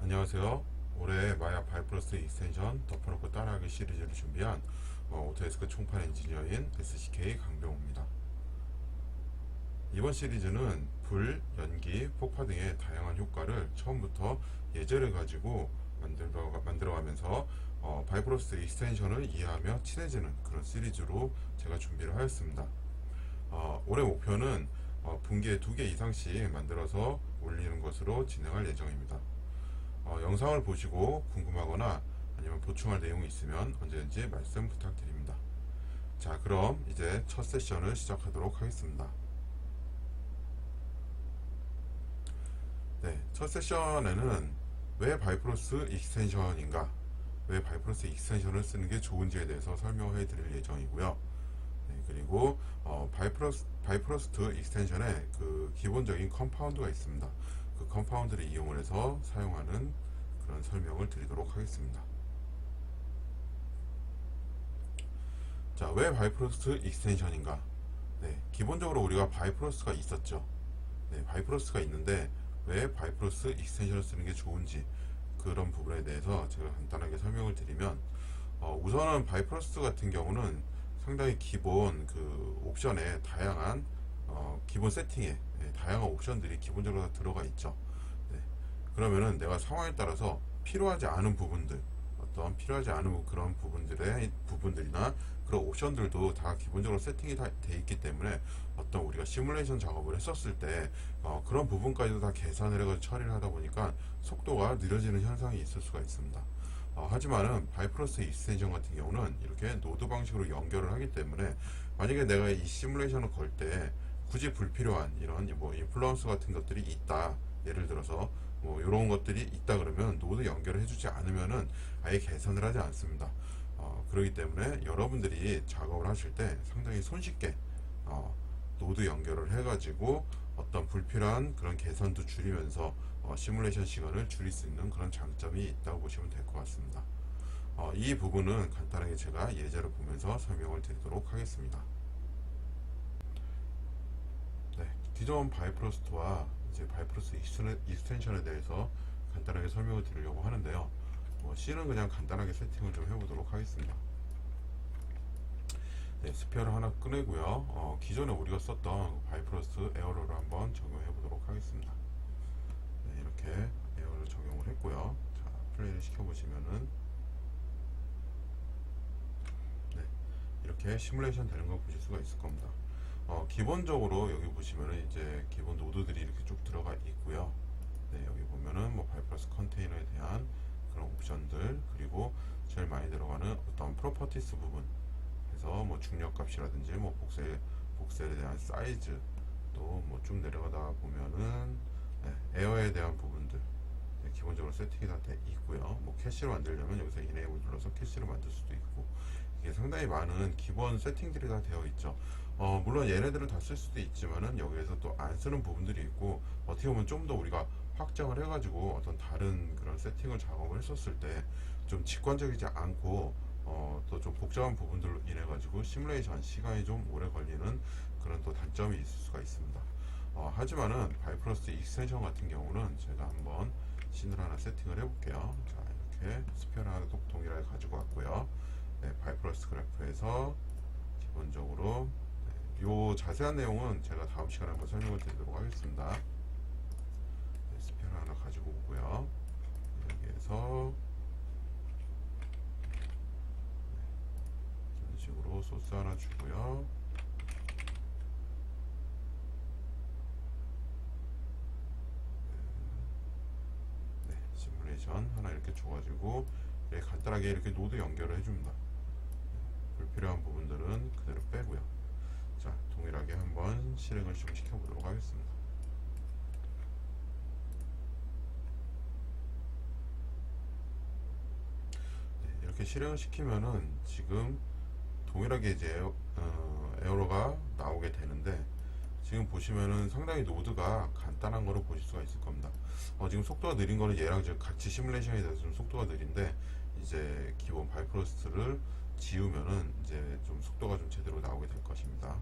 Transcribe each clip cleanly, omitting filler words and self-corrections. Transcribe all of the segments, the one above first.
안녕하세요. 올해 마야 바이플러스 익스텐션 덮어놓고 따라하기 시리즈를 준비한 오토데스크 총판 엔지니어인 SCK 강병호입니다. 이번 시리즈는 불, 연기, 폭파 등의 다양한 효과를 처음부터 예제를 가지고 만들어가면서 바이플러스 익스텐션을 이해하며 친해지는 그런 시리즈로 제가 준비를 하였습니다. 올해 목표는 분기에 2개 이상씩 만들어서 올리는 것으로 진행할 예정입니다. 영상을 보시고 궁금하거나 아니면 보충할 내용이 있으면 언제든지 말씀 부탁드립니다. 자, 그럼 이제 첫 세션을 시작하도록 하겠습니다. 네, 첫 세션에는 왜 바이플러스 익스텐션인가, 왜 바이플러스 익스텐션을 쓰는 게 좋은지에 대해서 설명해 드릴 예정이고요. 네, 그리고 바이프러스트 익스텐션에 그 기본적인 컴파운드가 있습니다. 그 컴파운드를 이용을 해서 사용하는 그런 설명을 드리도록 하겠습니다. 자, 왜 바이프러스트 익스텐션인가? 네, 기본적으로 우리가 바이프러스가 있었죠. 네, 바이프러스가 있는데 왜 바이프러스 익스텐션을 쓰는 게 좋은지, 그런 부분에 대해서 제가 간단하게 설명을 드리면, 우선은 바이프러스 같은 경우는 상당히 기본 그 옵션에 다양한 기본 세팅에 다양한 옵션들이 기본적으로 다 들어가 있죠. 네. 그러면은 내가 상황에 따라서 필요하지 않은 부분들, 어떤 필요하지 않은 그런 부분들이나 그런 옵션들도 다 기본적으로 세팅이 다 돼 있기 때문에 어떤 우리가 시뮬레이션 작업을 했었을 때 그런 부분까지도 다 계산을 해서 처리를 하다 보니까 속도가 느려지는 현상이 있을 수가 있습니다. 하지만은 바이프러스 익스텐션 같은 경우는 이렇게 노드 방식으로 연결을 하기 때문에 만약에 내가 이 시뮬레이션을 걸 때 굳이 불필요한 이런 뭐 인플루언스 같은 것들이 있다, 예를 들어서 뭐 이런 것들이 있다 그러면 노드 연결을 해주지 않으면은 아예 계산을 하지 않습니다. 그렇기 때문에 여러분들이 작업을 하실 때 상당히 손쉽게 노드 연결을 해가지고 어떤 불필요한 그런 계산도 줄이면서 시뮬레이션 시간을 줄일 수 있는 그런 장점이 있다고 보시면 될 것 같습니다. 이 부분은 간단하게 제가 예제를 보면서 설명을 드리도록 하겠습니다. 네, 기존 바이프러스트와 이제 바이프러스 익스텐션에 대해서 간단하게 설명을 드리려고 하는데요. C는 그냥 간단하게 세팅을 좀 해보도록 하겠습니다. 네, 스페어를 하나 꺼내고요. 기존에 우리가 썼던 바이프러스 에어로를 한번 적용해 보도록 하겠습니다. 네, 이렇게 에어를 적용을 했고요. 자, 플레이를 시켜보시면은 네, 이렇게 시뮬레이션 되는 걸 보실 수가 있을 겁니다. 기본적으로 여기 보시면은 이제 기본 노드들이 이렇게 쭉 들어가 있고요. 네, 여기 보면은 뭐 바이프러스 컨테이너에 대한 그런 옵션들, 그리고 제일 많이 들어가는 어떤 프로퍼티스 부분, 그래서 뭐 중력 값이라든지 뭐 복셀에 대한 사이즈, 또 뭐 쭉 내려가다 보면은 네, 에어에 대한 부분들 네, 기본적으로 세팅이 다 돼 있고요. 뭐 캐시로 만들려면 여기서 이네이블 눌러서 캐시로 만들 수도 있고, 이게 상당히 많은 기본 세팅들이 다 되어 있죠. 물론 얘네들을 다 쓸 수도 있지만은 여기에서 또 안 쓰는 부분들이 있고, 어떻게 보면 좀 더 우리가 확장을 해가지고 어떤 다른 그런 세팅을 작업을 했었을 때 좀 직관적이지 않고 또 좀 복잡한 부분들로 인해 가지고 시뮬레이션 시간이 좀 오래 걸리는 그런 또 단점이 있을 수가 있습니다. 하지만은 바이프러스 익스텐션 같은 경우는 제가 한번 씬을 하나 세팅을 해볼게요. 자, 이렇게 스페어를 하나 동일하게 가지고 왔고요. 네, 바이프러스 그래프에서 기본적으로 요 자세한 내용은 제가 다음 시간에 한번 설명을 드리도록 하겠습니다. 네, 스페어를 하나 가지고 오고요. 여기에서 이런 식으로 소스 하나 주고요. 네, 시뮬레이션 하나 이렇게 줘가지고 간단하게 이렇게 노드 연결을 해줍니다. 불필요한 부분들은 그대로 빼고요. 자, 동일하게 한번 실행을 좀 시켜보도록 하겠습니다. 네, 이렇게 실행을 시키면은 지금 동일하게 이제 에어로가 나오게 되는데, 지금 보시면은 상당히 노드가 간단한 거로 보실 수가 있을 겁니다. 지금 속도가 느린 거는 얘랑 지금 같이 시뮬레이션이 돼서 좀 속도가 느린데, 이제 기본 바이프러스트를 지우면은 이제 좀 속도가 좀 제대로 나오게 될 것입니다.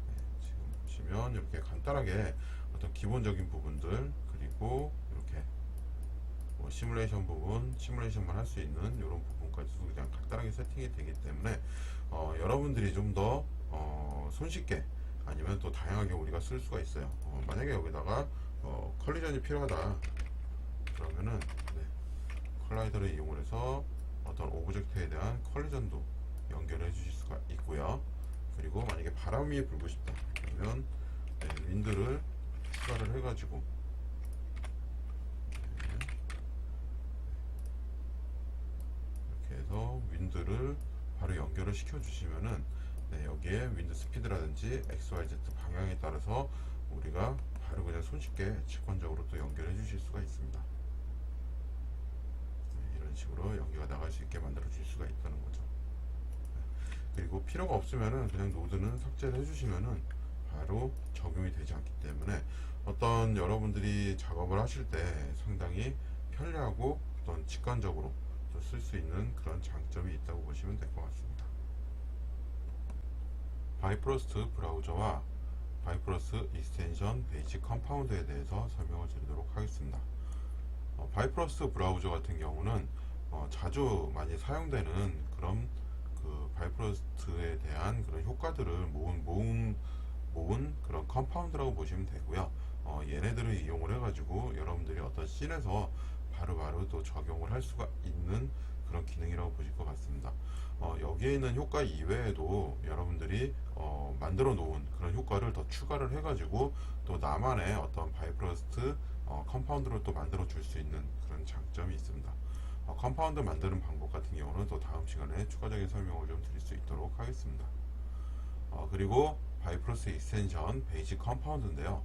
네, 지금 보시면 이렇게 간단하게 어떤 기본적인 부분들, 그리고 이렇게 뭐 시뮬레이션 부분, 시뮬레이션만 할 수 있는 이런 부분까지도 그냥 간단하게 세팅이 되기 때문에 여러분들이 좀 더 손쉽게 아니면 또 다양하게 우리가 쓸 수가 있어요. 만약에 여기다가 컬리전이 필요하다 그러면은 컬라이더를 이용해서 어떤 오브젝트에 대한 컬리전도 연결해 주실 수가 있고요. 그리고 만약에 바람이 불고 싶다 그러면 윈드를 추가를 해가지고 이렇게 해서 윈드를 바로 연결을 시켜 주시면은 여기에 윈드 스피드라든지 XYZ 방향에 따라서 우리가 바로 그냥 손쉽게 직관적으로 또 연결해 주실 수가 있습니다. 이런 식으로 연기가 나갈 수 있게 만들어 줄 수가 있다는 거죠. 그리고 필요가 없으면은 그냥 노드는 삭제를 해주시면은 바로 적용이 되지 않기 때문에 어떤 여러분들이 작업을 하실 때 상당히 편리하고 어떤 직관적으로 쓸 수 있는 그런 장점이 있다고 보시면 될 것 같습니다. 바이프로스트 브라우저와 바이프로스트 익스텐션 베이직 컴파운드에 대해서 설명을 드리도록 하겠습니다. 바이프로스트 브라우저 같은 경우는 자주 많이 사용되는 그런 그 바이프로스트에 대한 그런 효과들을 모은 그런 컴파운드라고 보시면 되고요. 얘네들을 이용을 해가지고 여러분들이 어떤 씬에서 바로바로 또 적용을 할 수가 있는 그런 기능이라고 보실 것 같습니다. 여기에 있는 효과 이외에도 여러분들이 만들어 놓은 그런 효과를 더 추가를 해가지고 또 나만의 어떤 바이프로스트 컴파운드를 또 만들어 줄 수 있는 그런 장점이 있습니다. 컴파운드 만드는 방법 같은 경우는 또 다음 시간에 추가적인 설명을 좀 드릴 수 있도록 하겠습니다. 그리고 바이프로스트 익스텐션 베이직 컴파운드인데요.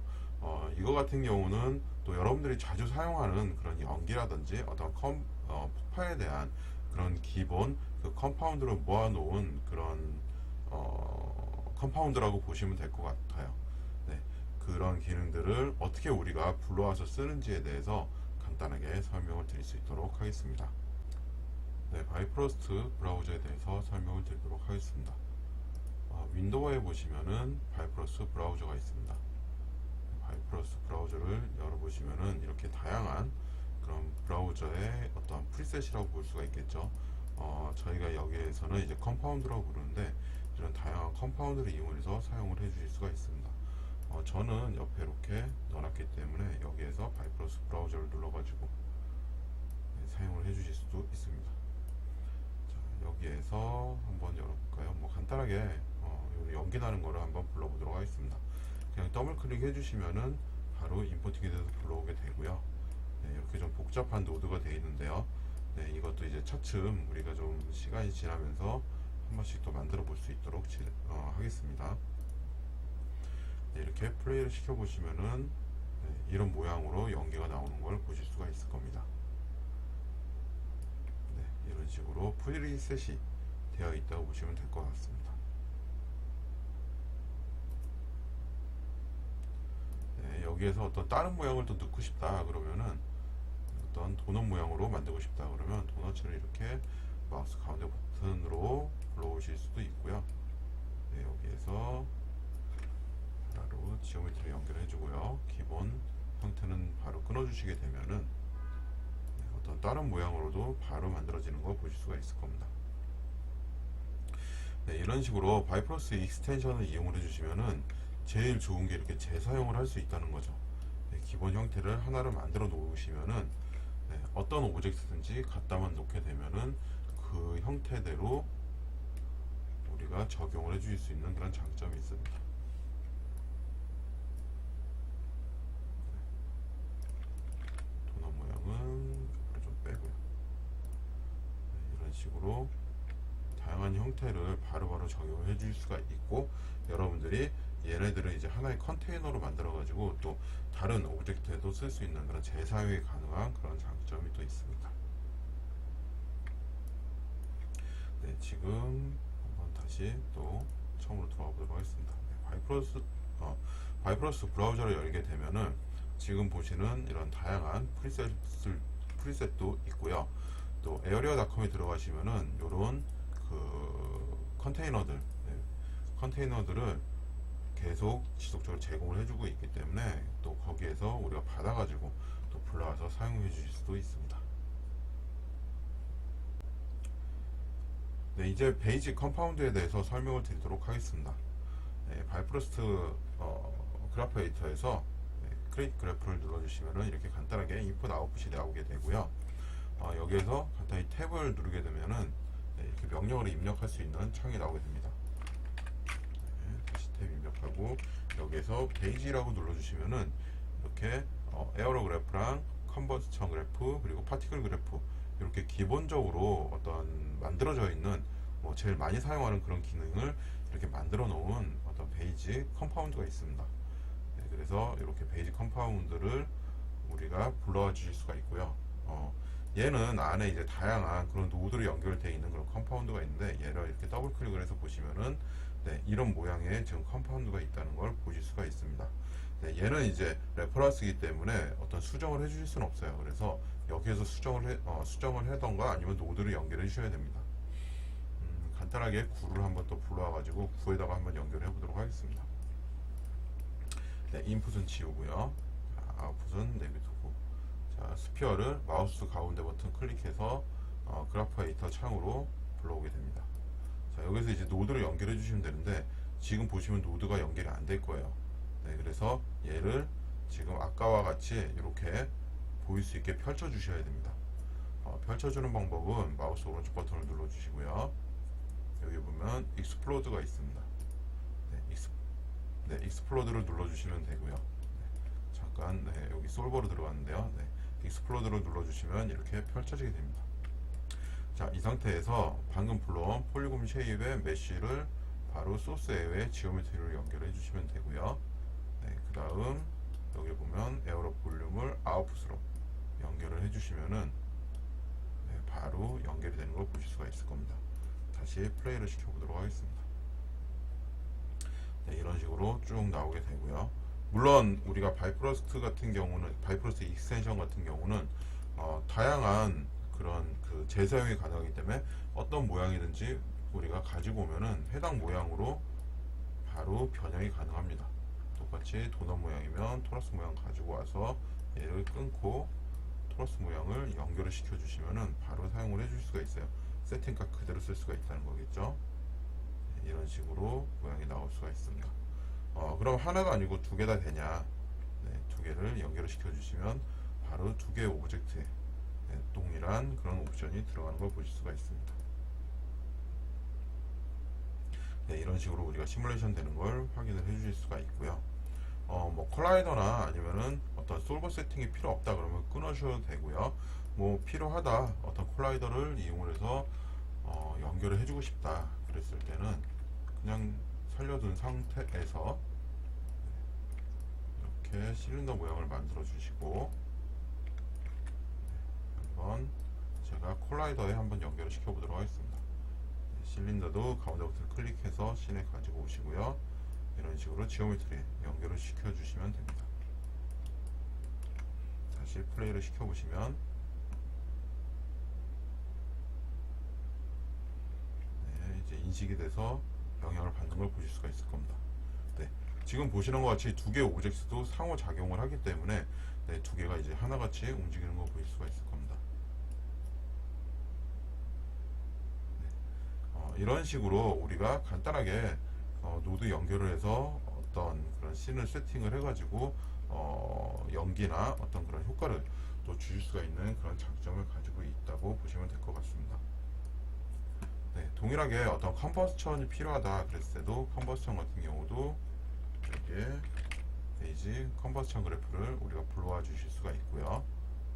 이거 같은 경우는 또 여러분들이 자주 사용하는 그런 연기라든지 어떤 폭발에 대한 그런 기본 그 컴파운드를 모아놓은 그런 컴파운드라고 보시면 될 것 같아요. 네, 그런 기능들을 어떻게 우리가 불러와서 쓰는지에 대해서 간단하게 설명을 드릴 수 있도록 하겠습니다. 네, 바이프로스트 브라우저에 대해서 설명을 드리도록 하겠습니다. 윈도우에 보시면은 바이프로스트 브라우저가 있습니다. 바이프로스트 브라우저를 열어보시면은 이렇게 다양한 그런 브라우저의 어떤 프리셋이라고 볼 수가 있겠죠. 저희가 여기에서는 이제 컴파운드라고 부르는데 이런 다양한 컴파운드를 이용해서 사용을 해 주실 수가 있습니다. 저는 옆에 이렇게 넣어놨기 때문에 여기에서 바이프로스트 브라우저를 눌러가지고 사용을 해 주실 수도 있습니다. 자, 여기에서 한번 열어볼까요? 뭐 간단하게 연기 나는 거를 한번 불러보도록 하겠습니다. 그냥 더블 클릭 해주시면은 바로 임포팅이 돼서 불러오게 되고요. 이렇게 좀 복잡한 노드가 되어 있는데요. 이것도 이제 차츰 우리가 좀 시간이 지나면서 한 번씩 또 만들어 볼 수 있도록 하겠습니다. 이렇게 플레이를 시켜 보시면은 이런 모양으로 연기가 나오는 걸 보실 수가 있을 겁니다. 이런 식으로 프리셋이 되어 있다고 보시면 될 것 같습니다. 여기에서 어떤 다른 모양을 또 넣고 싶다 그러면은 어떤 도넛 모양으로 만들고 싶다 그러면 도넛을 이렇게 마우스 가운데 버튼으로 불러오실 수도 있고요. 여기에서 바로 지오메트리 연결해 주고요. 기본 형태는 바로 끊어 주시게 되면은 어떤 다른 모양으로도 바로 만들어지는 거 보실 수가 있을 겁니다. 이런 식으로 바이프로스트 익스텐션을 이용을 해주시면은 제일 좋은 게 이렇게 재사용을 할 수 있다는 거죠. 기본 형태를 하나를 만들어 놓으시면은 어떤 오브젝트든지 갖다만 놓게 되면은 그 형태대로 우리가 적용을 해주실 수 있는 그런 장점이 있습니다. 도넛 모양은 좀 빼고요. 이런 식으로 다양한 형태를 바로바로 적용을 해줄 수가 있고 여러분들이 얘네들을 이제 하나의 컨테이너로 만들어 가지고 또 다른 오브젝트에도 쓸 수 있는 그런 재사용이 가능한 그런 장점이 또 있습니다. 지금 한번 다시 또 처음으로 돌아가 보도록 하겠습니다. 바이프로스트 브라우저를 열게 되면은 지금 보시는 이런 다양한 프리셋도 있고요. 또 에어리어닷컴에 들어가시면은 이런 그 컨테이너들을 계속 지속적으로 제공을 해주고 있기 때문에 또 거기에서 우리가 받아가지고 또 불러와서 사용해 주실 수도 있습니다. 네, 이제 베이직 컴파운드에 대해서 설명을 드리도록 하겠습니다. 네, 바이프로스트 그래프 에디터에서 크리에이트 그래프를 눌러주시면은 이렇게 간단하게 인풋 아웃풋이 나오게 되고요. 여기에서 간단히 탭을 누르게 되면은 이렇게 명령어를 입력할 수 있는 창이 나오게 됩니다. 네, 다시 탭 입력하고 여기에서 베이지라고 눌러주시면은 이렇게 에어로 그래프랑 컨버스천 그래프 그리고 파티클 그래프 이렇게 기본적으로 어떤 만들어져 있는 제일 많이 사용하는 그런 기능을 이렇게 만들어 놓은 어떤 베이직 컴파운드가 있습니다. 네, 그래서 이렇게 베이직 컴파운드를 우리가 불러와 주실 수가 있고요. 얘는 안에 이제 다양한 그런 노드로 연결되어 있는 그런 컴파운드가 있는데 얘를 이렇게 더블 클릭을 해서 보시면은 네, 이런 모양의 지금 컴파운드가 있다는 걸 보실 수가 있습니다. 네, 얘는 이제 레퍼런스이기 때문에 어떤 수정을 해주실 수는 없어요. 그래서 여기에서 수정을 해던가 아니면 노드를 연결해 주셔야 됩니다. 간단하게 구를 한번 또 불러와 가지고 구에다가 한번 연결해 보도록 하겠습니다. 네, 인풋은 지우고요. 자, 아웃풋은 내비두고. 자, 스피어를 마우스 가운데 버튼 클릭해서 그래프 에디터 창으로 불러오게 됩니다. 자, 여기서 이제 노드를 연결해 주시면 되는데 지금 보시면 노드가 연결이 안 될 거예요. 네, 그래서 얘를 지금 아까와 같이 이렇게 보일 수 있게 펼쳐 주셔야 됩니다. 펼쳐주는 방법은 마우스 오른쪽 버튼을 눌러 주시고요. 여기 보면 익스플로드가 있습니다. 네, 익스플로드를 눌러 주시면 되고요. 네, 잠깐 여기 솔버로 들어갔는데요. 네, 익스플로드를 눌러 주시면 이렇게 펼쳐지게 됩니다. 자, 이 상태에서 방금 불러온 폴리곤 쉐입의 메쉬를 바로 소스 에어의 지오메트리로 연결해 주시면 되고요. 네, 그 다음 여기 보면 에어로 볼륨을 아웃풋으로 연결을 해주시면은 네, 바로 연결이 되는 걸 보실 수가 있을 겁니다. 다시 플레이를 시켜보도록 하겠습니다. 네, 이런 식으로 쭉 나오게 되고요. 물론 우리가 바이프로스트 같은 경우는 바이프로스트 익스텐션 같은 경우는 다양한 그런 그 재사용이 가능하기 때문에 어떤 모양이든지 우리가 가지고 오면은 해당 모양으로 바로 변형이 가능합니다. 똑같이 도넛 모양이면 토러스 모양 가지고 와서 얘를 끊고 토러스 모양을 연결을 시켜 주시면은 바로 사용을 해 주실 수가 있어요. 세팅값 그대로 쓸 수가 있다는 거겠죠. 이런 식으로 모양이 나올 수가 있습니다. 그럼 하나가 아니고 두 개 다 되냐? 네, 두 개를 연결을 시켜 주시면 바로 두 개의 오브젝트에 네, 동일한 그런 옵션이 들어가는 걸 보실 수가 있습니다. 네, 이런 식으로 우리가 시뮬레이션 되는 걸 확인을 해 주실 수가 있고요. 뭐 콜라이더나 아니면은 어떤 솔버 세팅이 필요 없다 그러면 끊으셔도 되고요. 뭐 필요하다 어떤 콜라이더를 이용해서 연결을 해주고 싶다 그랬을 때는 그냥 살려둔 상태에서 이렇게 실린더 모양을 만들어 주시고 한번 제가 콜라이더에 한번 연결을 시켜 보도록 하겠습니다. 실린더도 가운데 버튼 클릭해서 씬에 가지고 오시고요. 이런 식으로 지오메트리 연결을 시켜 주시면 됩니다. 다시 플레이를 시켜 보시면 네, 이제 인식이 돼서 영향을 받는 걸 보실 수가 있을 겁니다. 네, 지금 보시는 것 같이 두 개의 오브젝트도 상호작용을 하기 때문에 네, 두 개가 이제 하나같이 움직이는 걸 보실 수가 있을 겁니다. 네, 이런 식으로 우리가 간단하게 노드 연결을 해서 어떤 그런 씬을 세팅을 해가지고 연기나 어떤 그런 효과를 또 주실 수가 있는 그런 장점을 가지고 있다고 보시면 될 것 같습니다. 네, 동일하게 어떤 컨버스천이 필요하다 그랬을 때도 컨버스천 같은 경우도 여기에 베이지 컨버스천 그래프를 우리가 불러와 주실 수가 있고요.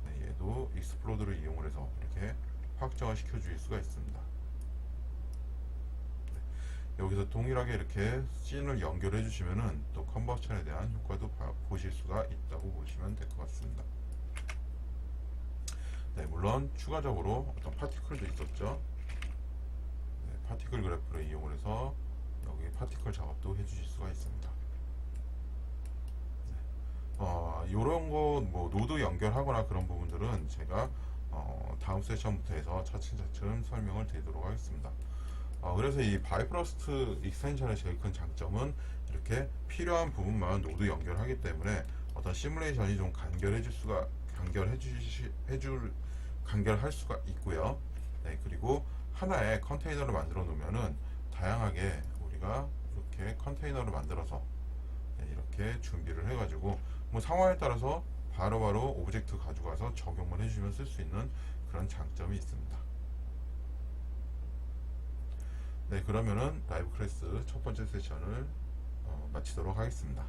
네, 얘도 익스플로드를 이용을 해서 이렇게 확정을 시켜 주실 수가 있습니다. 여기서 동일하게 이렇게 씬을 연결해 주시면은 또 컨버션에 대한 효과도 보실 수가 있다고 보시면 될 것 같습니다. 네, 물론 추가적으로 어떤 파티클도 있었죠. 네, 파티클 그래프를 이용을 해서 여기 파티클 작업도 해 주실 수가 있습니다. 네, 요런 거 뭐 노드 연결하거나 그런 부분들은 제가 다음 세션부터 해서 차츰차츰 설명을 드리도록 하겠습니다. 그래서 이 바이프로스트 익스텐션의 제일 큰 장점은 이렇게 필요한 부분만 노드 연결하기 때문에 어떤 시뮬레이션이 좀 간결할 수가 있고요. 네, 그리고 하나의 컨테이너를 만들어 놓으면은 다양하게 우리가 이렇게 컨테이너를 만들어서 이렇게 준비를 해가지고 뭐 상황에 따라서 바로바로 오브젝트 가져가서 적용만 해주시면 쓸 수 있는 그런 장점이 있습니다. 네, 그러면은 라이브 클래스 첫 번째 세션을 마치도록 하겠습니다.